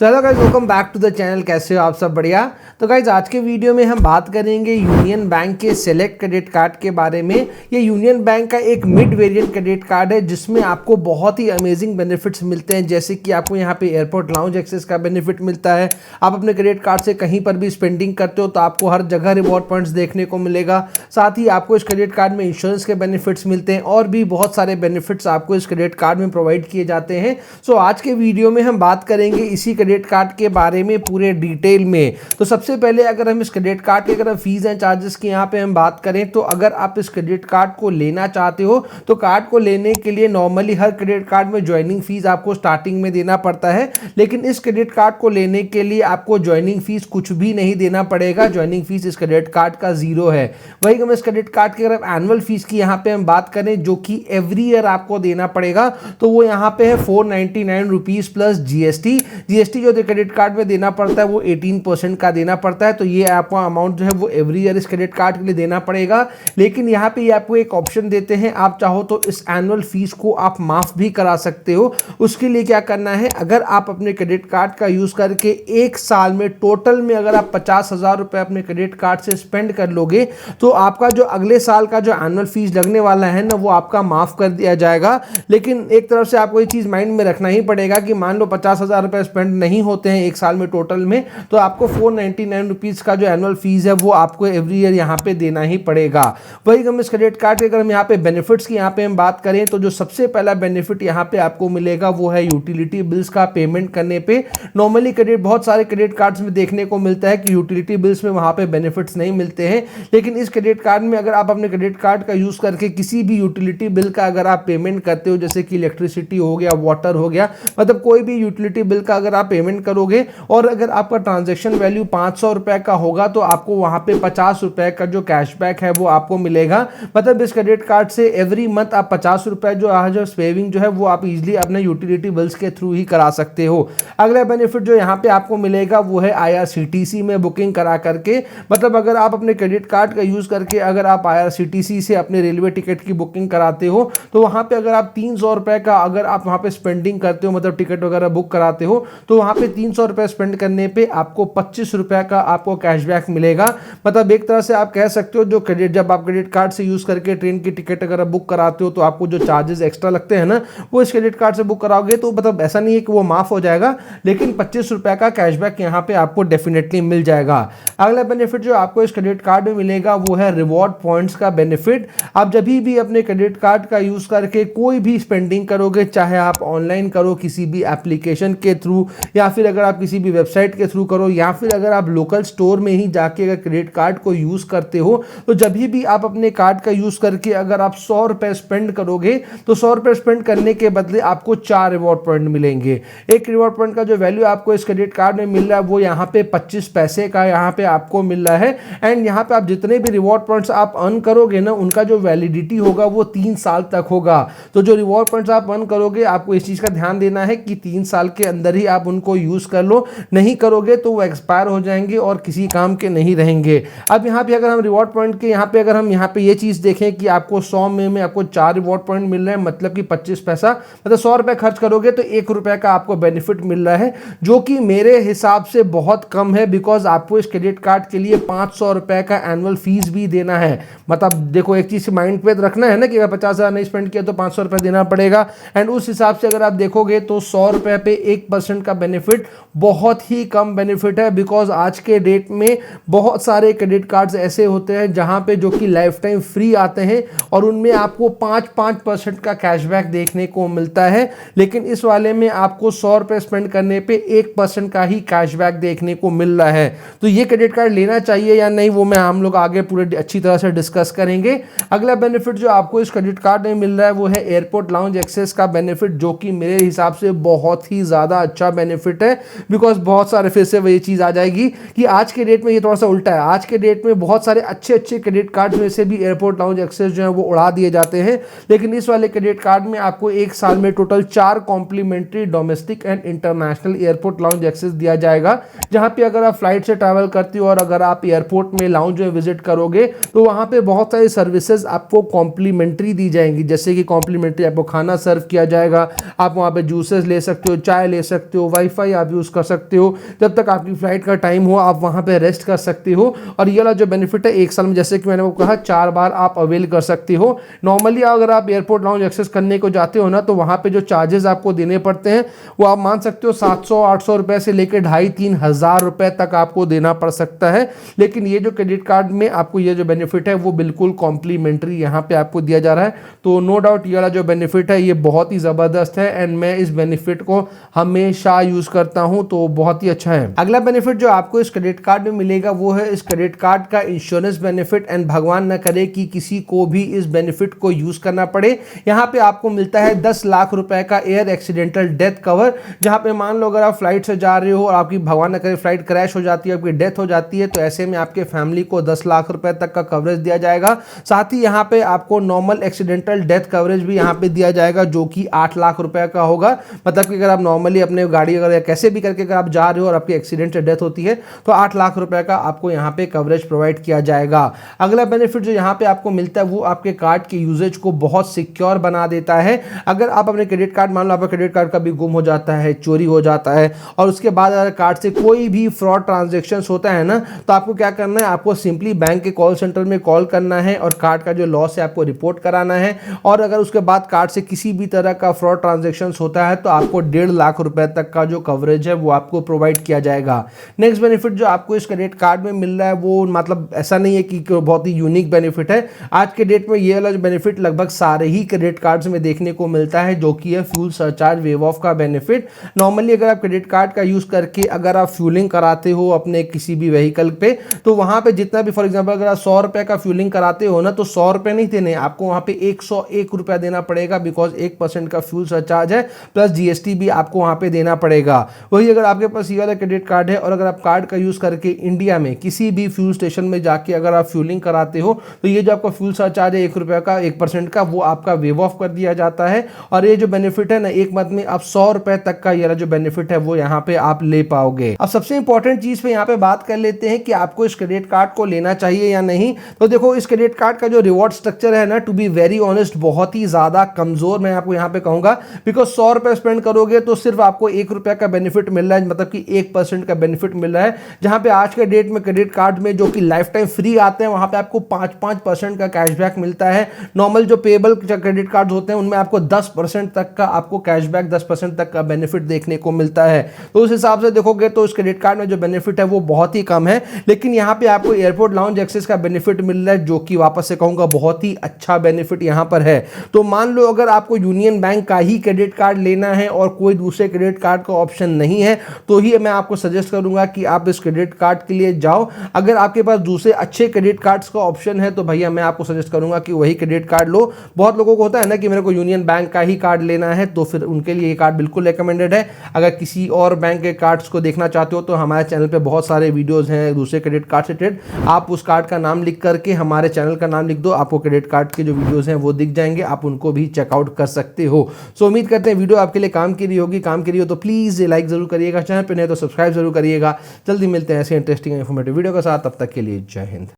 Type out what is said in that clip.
तो hello guys, welcome back to the channel. कैसे हो आप सब? बढ़िया। तो गाइज आज के वीडियो में हम बात करेंगे यूनियन बैंक के सेलेक्ट क्रेडिट कार्ड के बारे में। ये यूनियन बैंक का एक मिड वेरिएंट क्रेडिट कार्ड है जिसमें आपको बहुत ही अमेजिंग बेनिफिट्स मिलते हैं, जैसे कि आपको यहाँ पे एयरपोर्ट लाउंज एक्सेस का बेनिफिट मिलता है। आप अपने क्रेडिट कार्ड से कहीं पर भी स्पेंडिंग करते हो तो आपको हर जगह रिवॉर्ड पॉइंट्स देखने को मिलेगा। साथ ही आपको इस क्रेडिट कार्ड में इंश्योरेंस के बेनिफिट्स मिलते हैं और भी बहुत सारे बेनिफिट्स आपको इस क्रेडिट कार्ड में प्रोवाइड किए जाते हैं। सो आज के वीडियो में हम बात करेंगे इसी क्रेडिट कार्ड के बारे में पूरे डिटेल में। तो सबसे पहले अगर हम इस क्रेडिट कार्ड के अगर हम फीस एंड चार्जेस की यहाँ पे हम बात करें तो अगर आप इस क्रेडिट कार्ड को लेना चाहते हो तो कार्ड को लेने के लिए नॉर्मली हर क्रेडिट कार्ड में ज्वाइनिंग फीस आपको स्टार्टिंग में देना पड़ता है, लेकिन इस क्रेडिट कार्ड को लेने के लिए आपको ज्वाइनिंग फीस कुछ भी नहीं देना पड़ेगा। ज्वाइनिंग फीस इस क्रेडिट कार्ड का जीरो है। वही हम इस क्रेडिट कार्ड की अगर एनुअल फीस की यहाँ पे हम बात करें जो कि एवरी ईयर आपको देना पड़ेगा तो वो यहाँ पे है 499 रुपीज प्लस जीएसटी। जीएसटी जो क्रेडिट कार्ड में देना पड़ता है वो 18% का देना पड़ता है। तो ये आपको अमाउंट जो है वो एवरी ईयर इस क्रेडिट कार्ड के लिए देना पड़ेगा। लेकिन यहाँ पे ये आपको एक ऑप्शन देते हैं, आप चाहो तो इस एनुअल फीस को आप माफ भी करा सकते हो। उसके लिए क्या करना है, अगर आप अपने क्रेडिट कार्ड का यूज करके एक साल में टोटल में अगर आप 50,000 रुपए अपने क्रेडिट कार्ड से स्पेंड कर लोगे तो आपका जो अगले साल का जो एनुअल फीस लगने वाला है ना वो आपका माफ कर दिया जाएगा। लेकिन एक तरफ से आपको ये चीज माइंड में रखना ही पड़ेगा कि मान लो 50,000 रुपए स्पेंड नहीं होते हैं एक साल में टोटल में, तो आपको 499 रुपीज का जो एनुअल फीस है वो आपको एवरी ईयर यहाँ पे देना ही पड़ेगा। वही हम इस क्रेडिट कार्ड के अगर हम यहाँ पे बेनिफिट्स की यहाँ पे हम बात करें तो जो सबसे पहला बेनिफिट यहाँ पे आपको मिलेगा वो है यूटिलिटी बिल्स का पेमेंट करने पे। नॉर्मली क्रेडिट बहुत सारे क्रेडिट कार्ड्स में देखने को मिलता है कि यूटिलिटी बिल्स में वहां पे बेनिफिट्स नहीं मिलते हैं, लेकिन इस क्रेडिट कार्ड में अगर आप अपने क्रेडिट कार्ड का यूज करके किसी भी यूटिलिटी बिल का अगर आप पेमेंट करते हो, जैसे कि इलेक्ट्रिसिटी हो गया, वाटर हो गया, मतलब कोई भी यूटिलिटी बिल का अगर आप पेमेंट करोगे और अगर आपका ट्रांजैक्शन वैल्यू 500 रुपए का होगा तो आपको वहां पे 50 रुपए का जो कैशबैक है वो आपको मिलेगा। मतलब इस क्रेडिट कार्ड से एवरी मंथ आप 50 रुपए जो सेविंग जो है वो आप इजिली अपने यूटिलिटी बिल्स के थ्रू ही करा सकते हो। अगला बेनिफिट जो यहाँ पे आपको मिलेगा वो है आईआरसीटीसी में बुकिंग करा करके। मतलब अगर आप अपने क्रेडिट कार्ड का यूज करके अगर आप आईआरसीटीसी से अपने रेलवे टिकट की बुकिंग कराते हो तो वहां पे अगर आप 300 रुपए का अगर आप वहां पे स्पेंडिंग करते हो, मतलब टिकट वगैरह बुक कराते हो, तो वहां पे 300 रुपए स्पेंड करने पे आपको 25 रुपए का आपको कैशबैक मिलेगा। मतलब एक तरह से आप कह सकते हो जो क्रेडिट जब आप क्रेडिट कार्ड से यूज करके ट्रेन की टिकट अगर बुक कराते हो तो आपको जो चार्जेस एक्स्ट्रा लगते हैं ना वो इस क्रेडिट कार्ड से बुक कराओगे तो मतलब ऐसा नहीं है कि वो माफ हो जाएगा, लेकिन 25 रुपए का कैशबैक यहाँ पे आपको डेफिनेटली मिल जाएगा। अगला बेनिफिट जो आपको इस क्रेडिट कार्ड में मिलेगा वो है रिवॉर्ड पॉइंट्स का बेनिफिट। आप जब भी अपने क्रेडिट कार्ड का यूज करके कोई भी स्पेंडिंग करोगे, चाहे आप ऑनलाइन करो किसी भी एप्लीकेशन के थ्रू या फिर अगर आप किसी भी वेबसाइट के थ्रू करो या फिर अगर आप लोकल स्टोर में ही जाके अगर क्रेडिट कार्ड को यूज करते हो तो जब भी आप अपने कार्ड का यूज करके अगर आप 100 रुपए स्पेंड करोगे तो 100 रुपए स्पेंड करने के बदले आपको 4 रिवॉर्ड पॉइंट मिलेंगे। एक रिवॉर्ड पॉइंट का जो वैल्यू आपको इस क्रेडिट कार्ड में मिल रहा है वो यहाँ पे 25 पैसे का यहाँ पे आपको मिल रहा है। एंड यहाँ पे आप जितने भी रिवॉर्ड पॉइंट्स आप अर्न करोगे ना उनका जो वैलिडिटी होगा वो 3 साल तक होगा। तो जो रिवॉर्ड पॉइंट्स आप अर्न करोगे आपको इस चीज का ध्यान देना है कि 3 साल के अंदर ही आप उनको यूज कर लो, नहीं करोगे तो वो एक्सपायर हो जाएंगे और किसी काम के नहीं रहेंगे। अब यहाँ पे अगर हम रिवॉर्ड पॉइंट के यहाँ पे अगर हम यहाँ पे ये चीज देखें कि आपको 100 में आपको 4 रिवॉर्ड पॉइंट मिल रहे हैं, मतलब कि 25 पैसा, मतलब 100 रुपए खर्च करोगे तो 1 रुपए का आपको बेनिफिट मिल रहा है, जो कि मेरे हिसाब से बहुत कम है। बिकॉज आपको इस क्रेडिट कार्ड के लिए 500 रुपए का एनुअल फीस भी देना है। मतलब देखो एक चीज माइंड पे रखना है ना कि अगर 50,000 नहीं स्पेंड किया तो 500 रुपए देना पड़ेगा। एंड उस हिसाब से अगर आप देखोगे तो 100 रुपए पे 1% का बेनिफिट बहुत ही कम बेनिफिट है। बिकॉज आज के डेट में बहुत सारे क्रेडिट कार्ड्स ऐसे होते हैं जहां पे जो कि लाइफ टाइम फ्री आते हैं और उनमें आपको 5% का कैशबैक देखने को मिलता है, लेकिन इस वाले में आपको 100 रुपए स्पेंड करने पे 1% का ही कैशबैक देखने को मिल रहा है। तो ये क्रेडिट कार्ड लेना चाहिए या नहीं वो हम लोग आगे पूरे अच्छी तरह से डिस्कस करेंगे। अगला बेनिफिट जो आपको इस क्रेडिट कार्ड में मिल रहा है वो है एयरपोर्ट लाउंज एक्सेस का बेनिफिट, जो कि मेरे हिसाब से बहुत ही ज्यादा अच्छा बेनिफिट है। बिकॉज बहुत सारे फिर से वही चीज आ जाएगी कि आज के डेट में ये थोड़ा सा उल्टा है। आज के डेट में बहुत सारे अच्छे क्रेडिट कार्ड में से भी एयरपोर्ट लाउंज एक्सेस जो है वो उड़ा दिए जाते हैं, लेकिन इस वाले क्रेडिट कार्ड में आपको एक साल में total 4 complimentary domestic and international airport lounge access दिया जाएगा। जहां पे अगर आप फ्लाइट से ट्रैवल करते हो और अगर आप एयरपोर्ट में लाउंज में विजिट करोगे तो वहां पे बहुत सारी सर्विसेज आपको कॉम्प्लीमेंट्री दी जाएंगी, जैसे कि कॉम्प्लीमेंट्री आपको खाना सर्व किया जाएगा, आप वहां पे जूसेस ले सकते हो, चाय ले सकते हो, वाईफाई आप यूज़ कर सकते हो, जब तक आपकी फ़्लाइट का टाइम हो आप वहाँ पे रेस्ट कर सकते हो। और ये वाला जो बेनिफिट है 1 साल में, जैसे कि मैंने वो कहा, 4 बार आप अवेल कर सकते हो। नॉर्मली अगर आप एयरपोर्ट लाउंज एक्सेस करने को जाते हो ना, तो वहाँ पे जो चार्जेस आपको देने पड़ते हैं वो आप मान सकते हो 700-800 रुपये से लेकर 2,500-3 हज़ार रुपये तक आपको देना पड़ सकता है। लेकिन ये जो क्रेडिट कार्ड में आपको ये जो बेनिफिट है वो बिल्कुल कॉम्प्लीमेंट्री यहाँ पे आपको दिया जा रहा है। तो नो डाउट ये वाला जो बेनिफिट है ये बहुत ही ज़बरदस्त है एंड मैं इस बेनिफिट को हमेशा यूज़ करता हूँ, तो बहुत ही अच्छा है। अगला बेनिफिट जो आपको इस क्रेडिट कार्ड में मिलेगा वो है इस क्रेडिट कार्ड का इंश्योरेंस बेनिफिट। एंड भगवान न करे कि किसी को भी इस बेनिफिट को यूज़ करना पड़े। यहाँ पे आपको मिलता है 10 लाख रुपए का एयर एक्सीडेंटल डेथ कवर, जहाँ पे मान लो अगर आप फ्लाइट से जा रहे हो और आपकी भगवान न करे फ्लाइट क्रैश हो जाती है, आपकी डेथ हो जाती है, तो ऐसे में आपके फैमिली को 10 लाख रुपए तक का कवरेज दिया जाएगा। साथ ही यहाँ पे आपको नॉर्मल एक्सीडेंटल डेथ कवरेज भी यहाँ पे दिया जाएगा, जो कि 8 लाख रुपए का होगा। मतलब कि अगर आप नॉर्मली अपने गाड़ी अगर कैसे भी करके अगर आप जा रहे हो और आपकी एक्सीडेंट से डेथ होती है तो 8 लाख रुपए का आपको यहाँ पे कवरेज प्रोवाइड किया जाएगा। अगला बेनिफिट जो यहाँ पे आपको मिलता है वो आपके कार्ड के यूजेज को बहुत सिक्योर बना देता है। अगर आप अपने क्रेडिट कार्ड, मान लो आपका क्रेडिट कार्ड कभी गुम हो जाता है, चोरी हो जाता है, और उसके बाद अगर कार्ड से कोई भी फ्रॉड ट्रांजेक्शन होता है ना, तो आपको क्या करना है, आपको सिंपली बैंक के कॉल सेंटर में कॉल करना है और कार्ड का जो लॉस है आपको रिपोर्ट कराना है। और अगर उसके बाद कार्ड से किसी भी तरह का फ्रॉड ट्रांजेक्शन होता है तो आपको 1.5 लाख रुपए तक का जो कवरेज है वो आपको प्रोवाइड किया जाएगा। नेक्स्ट बेनिफिट जो आपको इस क्रेडिट कार्ड में मिल रहा है वो मतलब ऐसा नहीं है कि बहुत ही यूनिक बेनिफिट है। आज के डेट में ये वाला बेनिफिट लगभग सारे ही क्रेडिट कार्ड्स में देखने को मिलता है, जो कि है फ्यूल सरचार्ज वेव ऑफ का बेनिफिट। नॉर्मली अगर आप क्रेडिट कार्ड का यूज करके अगर आप फ्यूलिंग कराते हो अपने किसी भी व्हीकल पे, तो वहां पे जितना भी, फॉर एग्जांपल अगर आप 100 रुपए का फ्यूलिंग कराते हो ना, तो 100 रुपए नहीं देने, आपको वहां पे 101 रुपया देना पड़ेगा, बिकॉज 1% का फ्यूल सरचार्ज है, प्लस जीएसटी भी आपको वहां पे देना पड़ेगा। वही अगर आपके पास ये वाला क्रेडिट कार्ड है और अगर आप कार्ड का यूज करके इंडिया में किसी भी फ्यूल स्टेशन में जाके अगर आप फ्यूलिंग कराते हो, तो ये जो आपका फ्यूल सरचार्ज है 1 रुपये का, 1% का, वो आपका वेव ऑफ कर दिया जाता है। और ये जो बेनिफिट है ना, एक मंथ में आप 100 रुपए तक का ये जो बेनिफिट है वो यहाँ पे आप ले पाओगे। अब सबसे इंपॉर्टेंट चीज पे यहाँ पे बात कर लेते हैं कि आपको इस क्रेडिट कार्ड को लेना चाहिए या नहीं। तो देखो, इस क्रेडिट कार्ड का जो रिवॉर्ड स्ट्रक्चर है ना, टू बी वेरी ऑनेस्ट बहुत ही ज्यादा कमजोर मैं आपको यहाँ पे कहूंगा, बिकॉज 100 रुपए स्पेंड करोगे तो सिर्फ आपको 1 रुपया का बेनिफिट मिल रहा है, मतलब कि 1% का बेनिफिट मिल रहा है। जहां पे आज के डेट में क्रेडिट कार्ड में जो कि लाइफ टाइम फ्री आते हैं, वहां पे आपको 5% का कैशबैक मिलता है। नॉर्मल जो पेबल क्रेडिट कार्ड होते हैं उनमें आपको 10% तक का आपको कैशबैक, 10% तक का बेनिफिट देखने को मिलता है। तो उस हिसाब से देखोगे तो इस क्रेडिट कार्ड में जो बेनिफिट है वो बहुत ही कम है। लेकिन यहाँ पे आपको एयरपोर्ट लाउंज एक्सेस का बेनिफिट मिल रहा है, जो कि वापस से कहूंगा बहुत ही अच्छा बेनिफिट यहाँ पर है। तो मान लो अगर आपको यूनियन बैंक का ही क्रेडिट कार्ड लेना है और कोई दूसरे क्रेडिट कार्ड का ऑप्शन नहीं है, तो ही मैं आपको सजेस्ट करूंगा कि आप इस क्रेडिट कार्ड के लिए जाओ। अगर आपके पास दूसरे अच्छे क्रेडिट कार्ड्स का ऑप्शन है तो भैया मैं आपको सजेस्ट करूंगा कि वही क्रेडिट कार्ड लो। बहुत लोगों को होता है ना कि मेरे को यूनियन बैंक का ही कार्ड लेना है, तो फिर उनके लिए ये कार्ड बिल्कुल रिकमेंडेड है। अगर किसी और बैंक के कार्ड्स को देखना चाहते हो तो हमारे चैनल पे बहुत सारे वीडियोस हैं दूसरे क्रेडिट कार्ड से रिलेटेड। आप उस कार्ड का नाम लिख करके हमारे चैनल का नाम लिख दो, आपको क्रेडिट कार्ड के जो वीडियोस हैं वो दिख जाएंगे, आप उनको भी चेकआउट कर सकते हो। सो उम्मीद करते हैं वीडियो आपके लिए काम की रही होगी। काम की रही हो तो प्लीज लाइक जरूर करिएगा, चैनल पे नहीं तो सब्सक्राइब जरूर करिएगा। जल्दी मिलते हैं ऐसे इंटरेस्टिंग इन्फॉर्मेटिव वीडियो के साथ, तब तक के लिए जय हिंद।